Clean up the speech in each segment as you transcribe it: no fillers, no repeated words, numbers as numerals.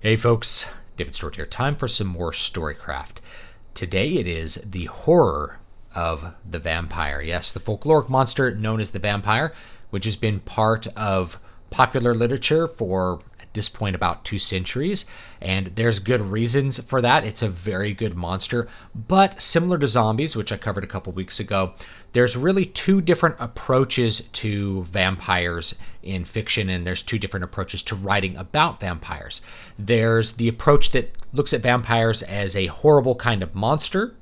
Hey folks, David Stewart here. Time for some more Storycraft. Today it is the horror of the vampire. Yes, the folkloric monster known as the vampire, which has been part of popular literature for, at this point, about 2 centuries. And there's good reasons for that. It's a very good monster. But similar to zombies, which I covered a couple weeks ago, there's really 2 different approaches to vampires in fiction, and there's 2 different approaches to writing about vampires. There's the approach that looks at vampires as a horrible kind of monster,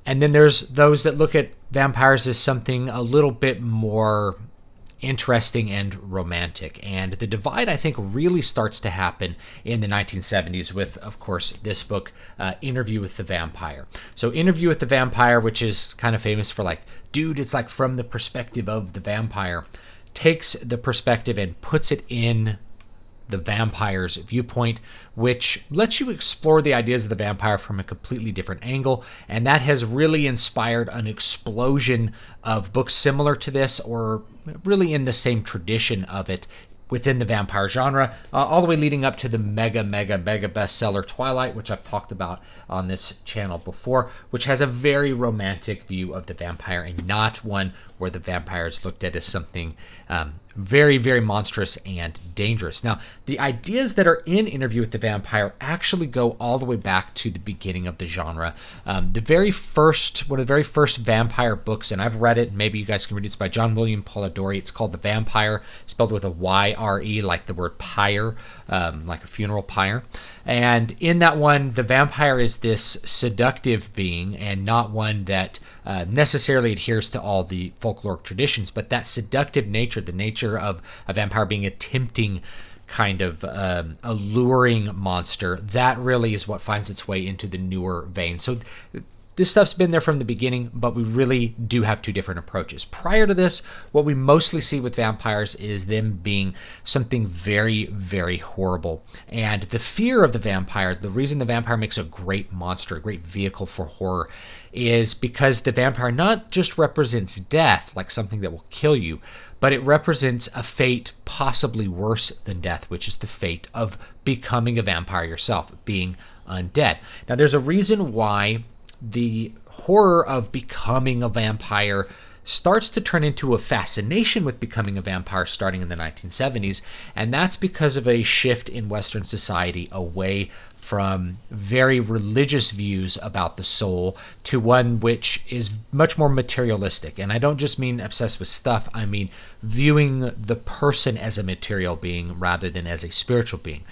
and then there's those that look at vampires as something a little bit more interesting and romantic. And the divide, I think, really starts to happen in the 1970s with, of course, this book, Interview with the Vampire. So Interview with the Vampire, which is kind of famous for like, dude, it's like from the perspective of the vampire, takes the perspective and puts it in the vampire's viewpoint, which lets you explore the ideas of the vampire from a completely different angle. And that has really inspired an explosion of books similar to this, or really in the same tradition of it within the vampire genre, all the way leading up to the mega bestseller Twilight, which I've talked about on this channel before, which has a very romantic view of the vampire and not one where the vampire is looked at as something very, very monstrous and dangerous. Now, the ideas that are in Interview with the Vampire actually go all the way back to the beginning of the genre. One of the very first vampire books, and I've read it, maybe you guys can read it, it's by John William Polidori. It's called The Vampire, spelled with a Y-R-E, like the word pyre, like a funeral pyre. And in that one, the vampire is this seductive being and not one that necessarily adheres to all the folkloric traditions, but that seductive nature, the nature of a vampire being a tempting kind of alluring monster, that really is what finds its way into the newer vein. So this stuff's been there from the beginning, but we really do have 2 different approaches. Prior to this, what we mostly see with vampires is them being something very, very horrible. And the fear of the vampire, the reason the vampire makes a great monster, a great vehicle for horror, is because the vampire not just represents death, like something that will kill you, but it represents a fate possibly worse than death, which is the fate of becoming a vampire yourself, being undead. Now, there's a reason why the horror of becoming a vampire starts to turn into a fascination with becoming a vampire starting in the 1970s, and that's because of a shift in Western society away from very religious views about the soul to one which is much more materialistic. And I don't just mean obsessed with stuff, I mean viewing the person as a material being rather than as a spiritual being.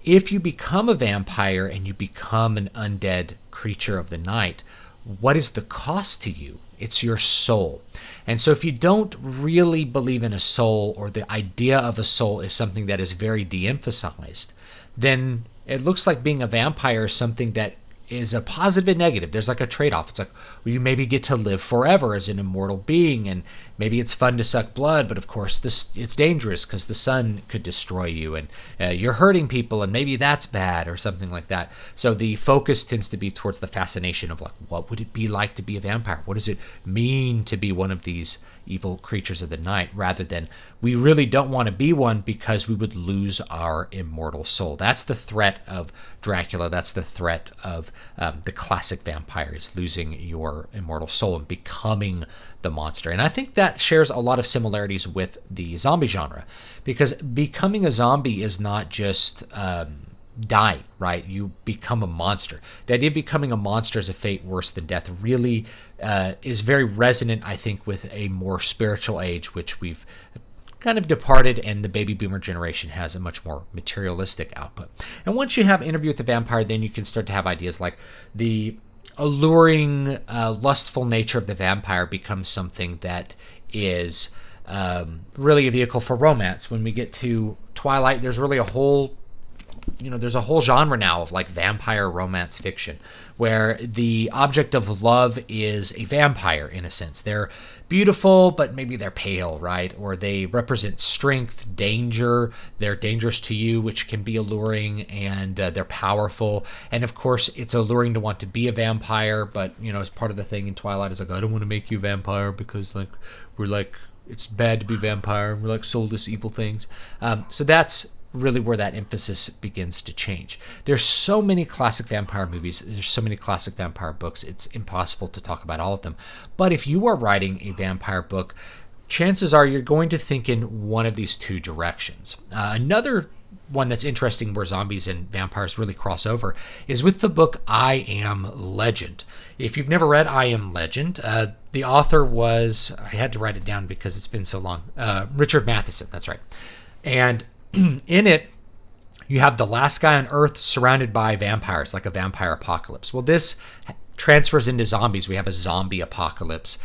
If you become a vampire and you become an undead creature of the night, what is the cost to you? It's your soul. And so if you don't really believe in a soul, or the idea of a soul is something that is very de-emphasized, then it looks like being a vampire is something that is a positive and negative. There's like a trade-off. It's like, well, you maybe get to live forever as an immortal being, and maybe it's fun to suck blood, but of course it's dangerous because the sun could destroy you, and you're hurting people, and maybe that's bad or something like that. So the focus tends to be towards the fascination of like, what would it be like to be a vampire? What does it mean to be one of these evil creatures of the night, rather than we really don't want to be one because we would lose our immortal soul. That's the threat of Dracula. That's the threat of the classic vampires, losing your immortal soul and becoming the monster. And I think that shares a lot of similarities with the zombie genre, because becoming a zombie is not just dying, right? You become a monster. The idea of becoming a monster as a fate worse than death really is very resonant, I think, with a more spiritual age, which we've kind of departed, and the baby boomer generation has a much more materialistic output. And once you have Interview with the Vampire, then you can start to have ideas like the alluring, lustful nature of the vampire becomes something that is really a vehicle for romance. When we get to Twilight, there's really a whole genre now of like vampire romance fiction where the object of love is a vampire, in a sense. They're beautiful, but maybe they're pale, right? Or they represent strength, danger. They're dangerous to you, which can be alluring, and they're powerful. And of course, it's alluring to want to be a vampire, but as part of the thing in Twilight is like, I don't want to make you a vampire because we're like, it's bad to be vampire. We're like soulless evil things. So that's really where that emphasis begins to change. There's so many classic vampire movies, there's so many classic vampire books, it's impossible to talk about all of them. But if you are writing a vampire book, chances are you're going to think in one of these two directions. Another one that's interesting where zombies and vampires really cross over is with the book I Am Legend. If you've never read I Am Legend, the author was, I had to write it down because it's been so long, Richard Matheson, that's right. And in it, you have the last guy on Earth surrounded by vampires, like a vampire apocalypse. Well, this transfers into zombies. We have a zombie apocalypse.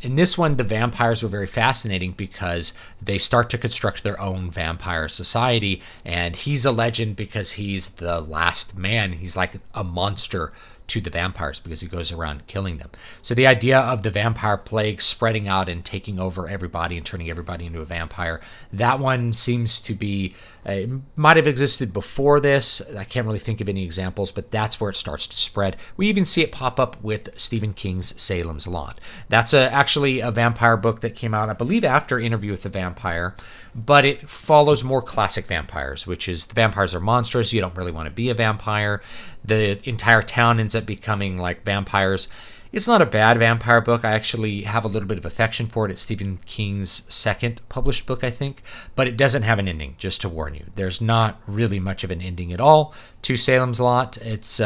In this one, the vampires were very fascinating because they start to construct their own vampire society, and he's a legend because he's the last man. He's like a monster to the vampires because he goes around killing them. So the idea of the vampire plague spreading out and taking over everybody and turning everybody into a vampire, that one seems to be, it might have existed before this. I can't really think of any examples, but that's where it starts to spread. We even see it pop up with Stephen King's Salem's Lot. That's actually a vampire book that came out, I believe, after Interview with the Vampire, but it follows more classic vampires, which is the vampires are monsters. You don't really want to be a vampire. The entire town ends up becoming like vampires. It's not a bad vampire book. I actually have a little bit of affection for it. It's Stephen King's second published book, I think, but it doesn't have an ending, just to warn you. There's not really much of an ending at all to Salem's Lot. It's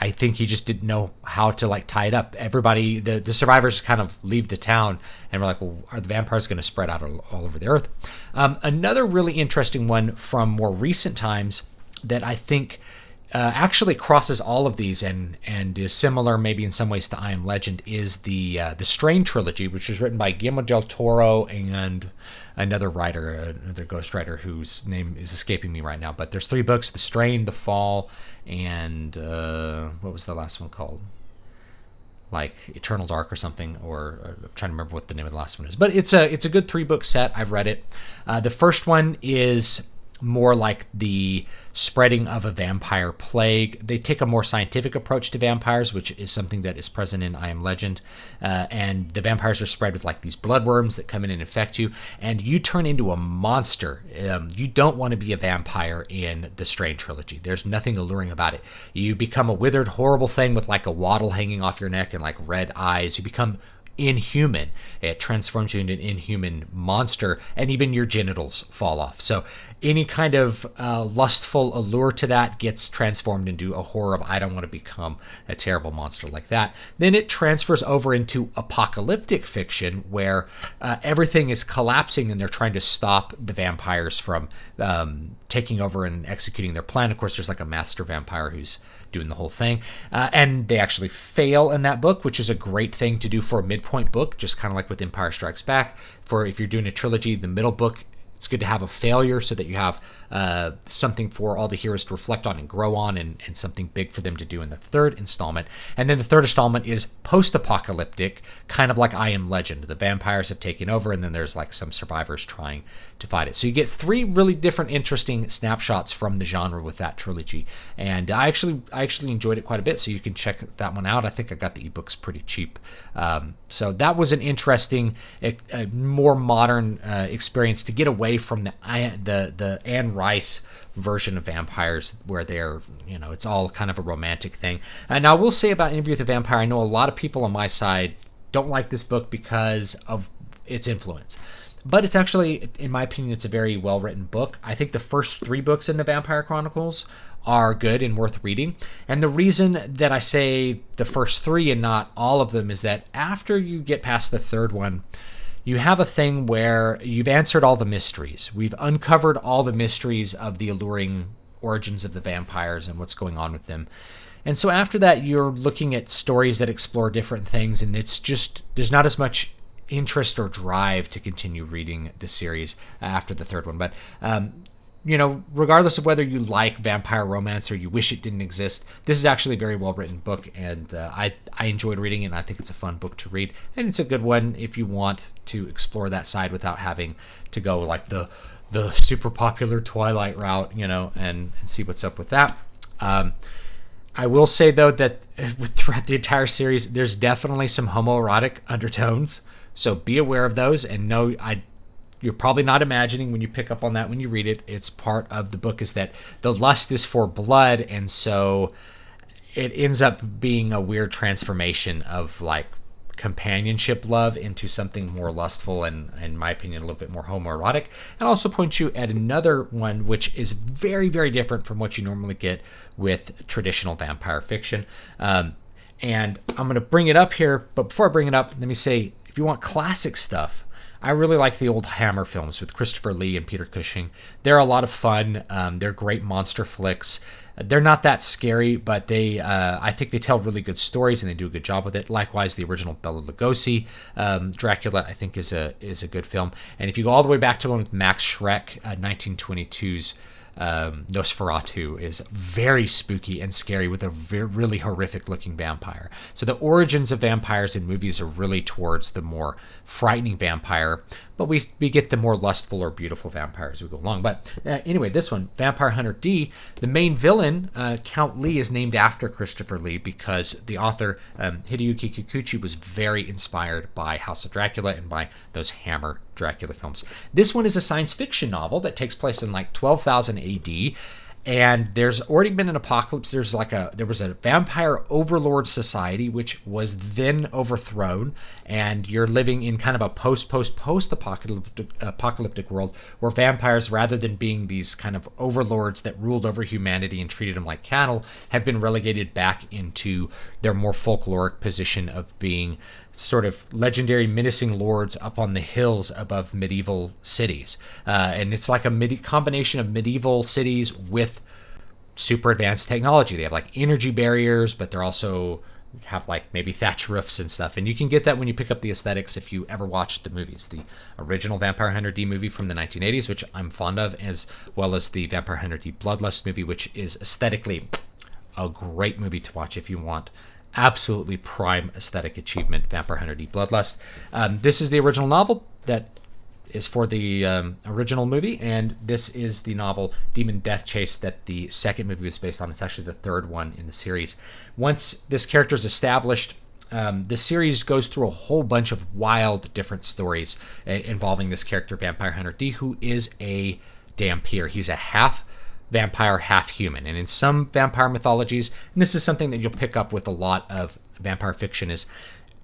I think he just didn't know how to like tie it up. Everybody, the survivors kind of leave the town and we're like, well, are the vampires going to spread out all over the earth? Another really interesting one from more recent times that I think actually crosses all of these and is similar maybe in some ways to I Am Legend is the Distrain Trilogy, which was written by Guillermo del Toro and another writer, another ghostwriter whose name is escaping me right now. But there's 3 books: The Strain, The Fall, and what was the last one called? Like Eternal Dark or something, or I'm trying to remember what the name of the last one is. But it's a good 3-book set. I've read it. The first one is more like the spreading of a vampire plague. They take a more scientific approach to vampires, which is something that is present in I Am Legend. And the vampires are spread with like these bloodworms that come in and infect you, and you turn into a monster. You don't want to be a vampire in the Distrain Trilogy. There's nothing alluring about it. You become a withered, horrible thing with like a wattle hanging off your neck and like red eyes. You become inhuman. It transforms you into an inhuman monster, and even your genitals fall off. So any kind of lustful allure to that gets transformed into a horror of, I don't want to become a terrible monster like that. Then it transfers over into apocalyptic fiction where everything is collapsing and they're trying to stop the vampires from taking over and executing their plan. Of course, there's like a master vampire who's doing the whole thing. And they actually fail in that book, which is a great thing to do for a midpoint book, just kind of like with Empire Strikes Back. For if you're doing a trilogy, the middle book, it's good to have a failure so that you have something for all the heroes to reflect on and grow on, and something big for them to do in the third installment. And then the third installment is post-apocalyptic, kind of like I Am Legend. The vampires have taken over, and then there's like some survivors trying to fight it. So you get 3 really different, interesting snapshots from the genre with that trilogy. And I actually enjoyed it quite a bit, so you can check that one out. I think I got the ebooks pretty cheap. So that was an interesting, more modern experience to get away from the Anne Rice version of vampires where they're, it's all kind of a romantic thing. And I will say about Interview with the Vampire, I know a lot of people on my side don't like this book because of its influence. But it's actually, in my opinion, it's a very well-written book. I think the first 3 books in the Vampire Chronicles are good and worth reading. And the reason that I say the first 3 and not all of them is that after you get past the 3rd one, you have a thing where you've answered all the mysteries. We've uncovered all the mysteries of the alluring origins of the vampires and what's going on with them. And so after that, you're looking at stories that explore different things, and it's just, there's not as much interest or drive to continue reading the series after the 3rd one. But regardless of whether you like vampire romance or you wish it didn't exist, this is actually a very well-written book, and I enjoyed reading it, and I think it's a fun book to read. And it's a good one if you want to explore that side without having to go like the super popular Twilight route, and see what's up with that. I will say, though, that throughout the entire series, there's definitely some homoerotic undertones, so be aware of those, and know you're probably not imagining when you pick up on that when you read it. It's part of the book is that the lust is for blood, and so it ends up being a weird transformation of like companionship love into something more lustful and, in my opinion, a little bit more homoerotic. And also point you at another one which is very, very different from what you normally get with traditional vampire fiction. And I'm going to bring it up here, but before I bring it up, let me say, if you want classic stuff, I really like the old Hammer films with Christopher Lee and Peter Cushing. They're a lot of fun. They're great monster flicks. They're not that scary, but I think they tell really good stories and they do a good job with it. Likewise, the original Bela Lugosi Dracula, I think, is a good film. And if you go all the way back to one with Max Schreck, 1922's Nosferatu is very spooky and scary with a really horrific looking vampire. So the origins of vampires in movies are really towards the more frightening vampire, but we get the more lustful or beautiful vampires as we go along. But anyway, this one, Vampire Hunter D, the main villain, Count Lee, is named after Christopher Lee because the author, Hideyuki Kikuchi, was very inspired by House of Dracula and by those Hammer Dracula films. This one is a science fiction novel that takes place in like 12,000 AD. And there's already been an apocalypse. There was a vampire overlord society which was then overthrown, and you're living in kind of a post-apocalyptic world where vampires, rather than being these kind of overlords that ruled over humanity and treated them like cattle, have been relegated back into their more folkloric position of being sort of legendary menacing lords up on the hills above medieval cities. And it's like a combination of medieval cities with super advanced technology. They have like energy barriers, but they're also have like maybe thatch roofs and stuff. And you can get that when you pick up the aesthetics if you ever watched the movies. The original Vampire Hunter D movie from the 1980s, which I'm fond of, as well as the Vampire Hunter D Bloodlust movie, which is aesthetically a great movie to watch if you want absolutely prime aesthetic achievement. Vampire Hunter D Bloodlust. This is the original novel that is for the original movie, and this is the novel Demon Death Chase that the second movie was based on. It's actually the third one in the series. Once this character is established, the series goes through a whole bunch of wild different stories involving this character, Vampire Hunter D, who is a Dhampir. He's a half vampire, half human. And in some vampire mythologies, and this is something that you'll pick up with a lot of vampire fiction, is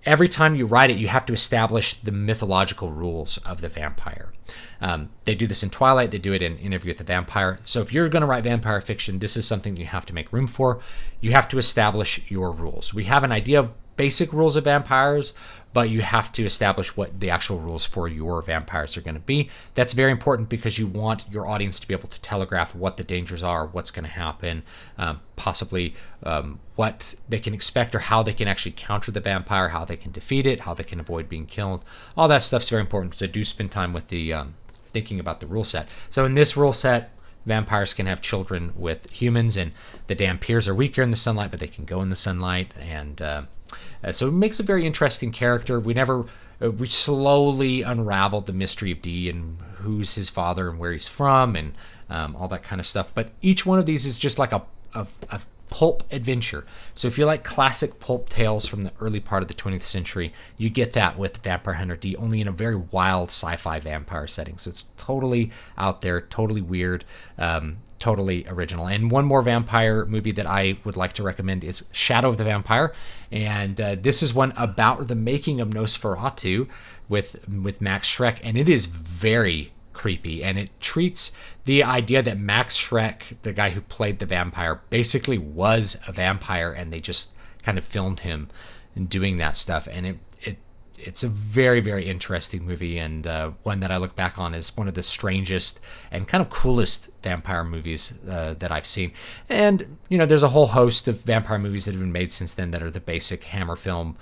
every time you write it, you have to establish the mythological rules of the vampire. They do this in Twilight. They do it in Interview with the Vampire. So if you're going to write vampire fiction, this is something that you have to make room for. You have to establish your rules. We have an idea of basic rules of vampires, but you have to establish what the actual rules for your vampires are going to be. That's very important because you want your audience to be able to telegraph what the dangers are, what's going to happen, possibly what they can expect or how they can actually counter the vampire, how they can defeat it, how they can avoid being killed. All that stuff's very important because I do spend time with the thinking about the rule set. So in this rule set, vampires can have children with humans, and the Dhampirs are weaker in the sunlight, but they can go in the sunlight, and so it makes a very interesting character. We slowly unraveled the mystery of D and who's his father and where he's from and all that kind of stuff. But each one of these is just like a pulp adventure. So if you like classic pulp tales from the early part of the 20th century, you get that with Vampire Hunter D, only in a very wild sci-fi vampire setting. So it's totally out there, totally weird, totally original. And one more vampire movie that I would like to recommend is Shadow of the Vampire. And this is one about the making of Nosferatu with Max Schreck. And it is very creepy, and it treats the idea that Max Schreck, the guy who played the vampire, basically was a vampire, and they just kind of filmed him doing that stuff. And it's a very, very interesting movie, and one that I look back on as one of the strangest and kind of coolest vampire movies that I've seen. And there's a whole host of vampire movies that have been made since then that are the basic Hammer film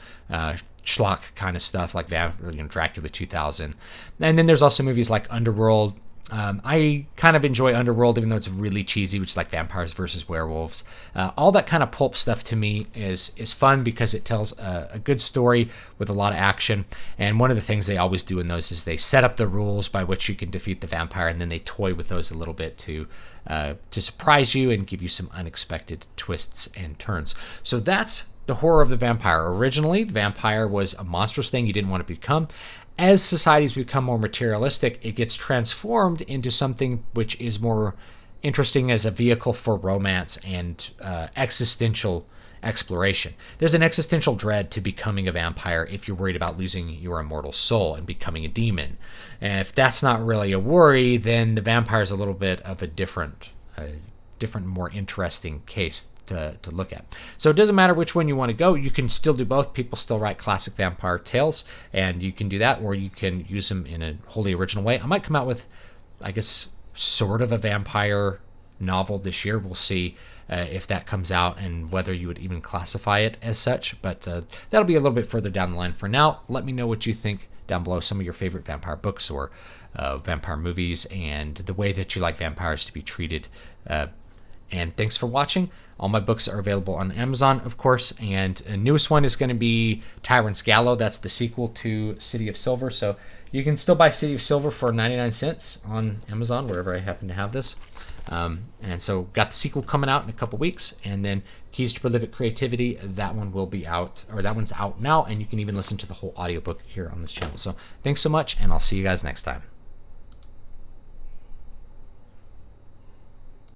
schlock kind of stuff, like Dracula 2000. And then there's also movies like Underworld. I kind of enjoy Underworld, even though it's really cheesy, which is like vampires versus werewolves. All that kind of pulp stuff to me is fun because it tells a good story with a lot of action. And one of the things they always do in those is they set up the rules by which you can defeat the vampire, and then they toy with those a little bit to surprise you and give you some unexpected twists and turns. So that's the horror of the vampire. Originally, the vampire was a monstrous thing you didn't want to become. as societies become more materialistic, it gets transformed into something which is more interesting as a vehicle for romance and existential exploration. There's an existential dread to becoming a vampire if you're worried about losing your immortal soul and becoming a demon. And if that's not really a worry, then the vampire is a little bit of a different, more interesting case to look at. So it doesn't matter which one you want to go. You can still do both. People still write classic vampire tales, and you can do that, or you can use them in a wholly original way. I might come out with, I guess, sort of a vampire novel this year. We'll see if that comes out and whether you would even classify it as such, but that'll be a little bit further down the line. For now, let me know what you think down below, some of your favorite vampire books or vampire movies, and the way that you like vampires to be treated. And thanks for watching. All my books are available on Amazon, of course, and the newest one is going to be Tyrant's Gallow. That's the sequel to City of Silver, so you can still buy City of Silver for 99 cents on Amazon, wherever I happen to have this. And so got the sequel coming out in a couple weeks, and then Keys to Prolific Creativity, that one will be out, or that one's out now, and you can even listen to the whole audiobook here on this channel. So thanks so much, and I'll see you guys next time.